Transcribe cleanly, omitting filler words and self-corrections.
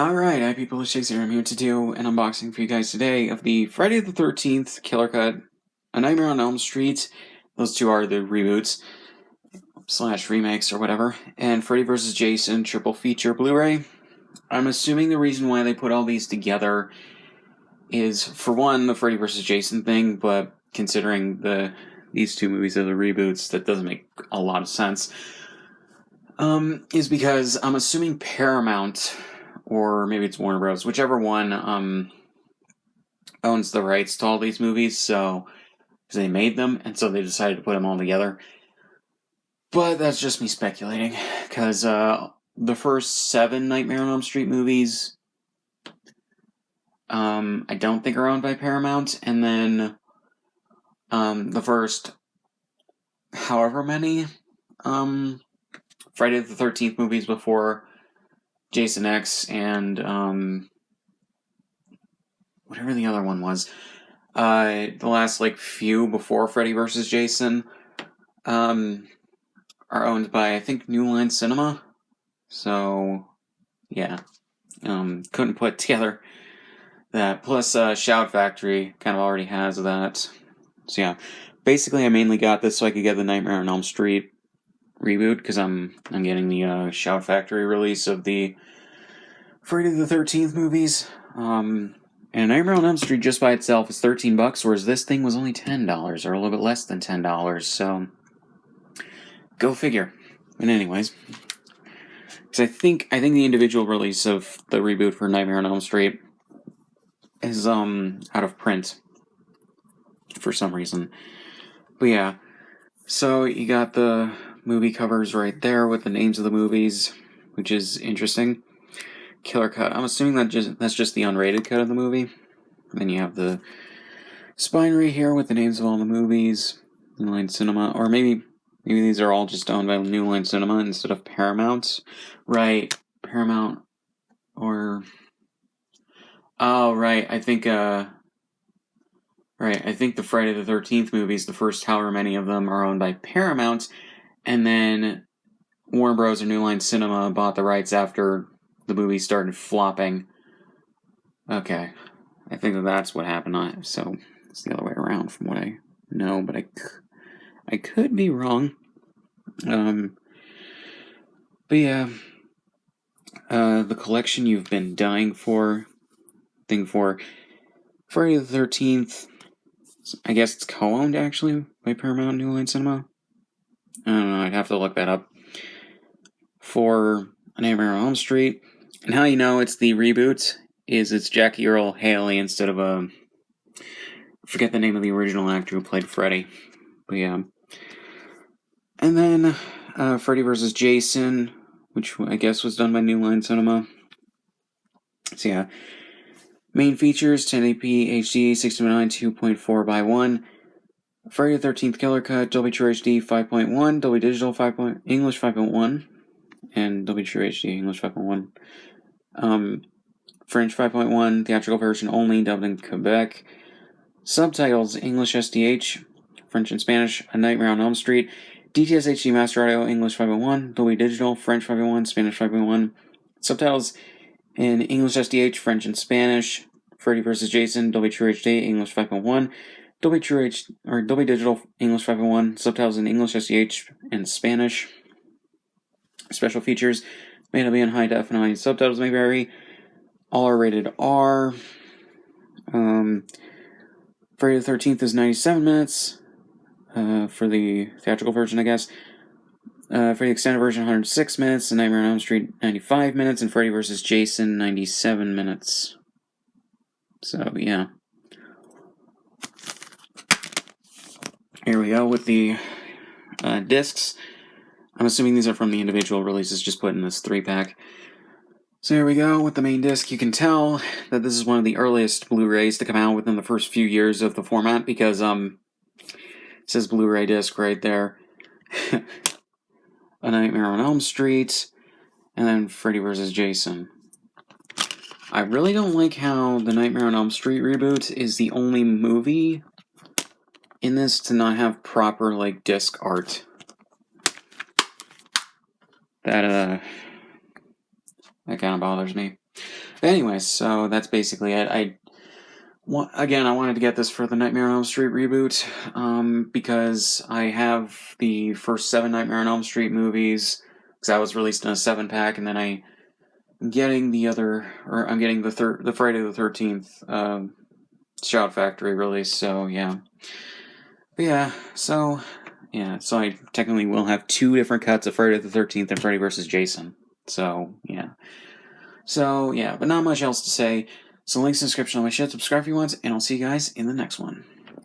Alright, hi people, it's Scsigs here. I'm here to do an unboxing for you guys today of the Friday the 13th Killer Cut, A Nightmare on Elm Street. Those two are the reboots, / remakes or whatever, and Freddy vs. Jason triple feature Blu-ray. I'm assuming the reason why they put all these together is, for one, the Freddy vs. Jason thing, but considering these two movies are the reboots, that doesn't make a lot of sense. Is because I'm assuming Paramount, or maybe it's Warner Bros., whichever one owns the rights to all these movies, so because they made them, and so they decided to put them all together. But that's just me speculating, because the first 7 Nightmare on Elm Street movies, I don't think are owned by Paramount, and then the first however many Friday the 13th movies before Jason X and whatever the other one was, the last few before Freddy vs. Jason are owned by, I think, New Line Cinema. So yeah, couldn't put together that. Plus Shout Factory kind of already has that. So yeah, basically I mainly got this so I could get the Nightmare on Elm Street reboot, because I'm getting the Shout Factory release of the Friday the 13th movies. And Nightmare on Elm Street just by itself is $13, whereas this thing was only $10, or a little bit less than $10. So go figure. But anyways, because I think the individual release of the reboot for Nightmare on Elm Street is out of print for some reason. But yeah, so you got the movie covers right there with the names of the movies, which is interesting. Killer Cut. I'm assuming that's just the unrated cut of the movie. And then you have the spine right here with the names of all the movies. New Line Cinema, or maybe these are all just owned by New Line Cinema instead of Paramount. Right, Paramount, or oh right, I think the Friday the 13th movies, the first however many of them, are owned by Paramount, and then Warner Bros. Or New Line Cinema bought the rights after the movie started flopping. Okay, I think that's what happened. So it's the other way around from what I know, but I could be wrong. But yeah, the collection you've been dying for, Friday the 13th. I guess it's co-owned actually by Paramount New Line Cinema. I don't know. I'd have to look that up. For Nightmare on Elm Street, and how you know it's the reboot is it's Jackie Earle Haley instead of I forget the name of the original actor who played Freddy. But yeah, and then Freddy vs. Jason, which I guess was done by New Line Cinema. So yeah, main features: 1080p HD 6:9 2.4 by 1. Friday the 13th Killer Cut, Dolby True HD 5.1, Dolby Digital 5. English 5.1, and Dolby True HD English 5.1. French 5.1, theatrical version only, dubbed in Quebec. Subtitles: English SDH, French and Spanish. A Nightmare on Elm Street. DTS HD Master Audio, English 5.1, Dolby Digital, French 5.1, Spanish 5.1. Subtitles in English SDH, French and Spanish. Freddy vs. Jason, Dolby True HD, English 5.1. Dolby True HD, or Dolby Digital, English 5.1. Subtitles in English SDH and Spanish. Special features may not be in high def and audio subtitles may vary. All are rated R. Friday the 13th is 97 minutes for the theatrical version, I guess. For the extended version, 106 minutes. And Nightmare on Elm Street, 95 minutes. And Freddy vs. Jason, 97 minutes. So, yeah. Here we go with the discs. I'm assuming these are from the individual releases, just put in this 3-pack. So here we go with the main disc. You can tell that this is one of the earliest Blu-rays to come out within the first few years of the format, because it says Blu-ray disc right there. A Nightmare on Elm Street, and then Freddy vs. Jason. I really don't like how the Nightmare on Elm Street reboot is the only movie in this to not have proper disc art. That kind of bothers me. But anyways, so that's basically it. I wanted to get this for the Nightmare on Elm Street reboot, because I have the first 7 Nightmare on Elm Street movies, because that was released in a 7-pack, and then I'm getting the Friday the 13th Shout Factory release. So yeah, but so I technically will have 2 different cuts of Friday the 13th and Freddy vs. Jason. So yeah, but not much else to say. So links in the description on my shit. Subscribe if you want, and I'll see you guys in the next one.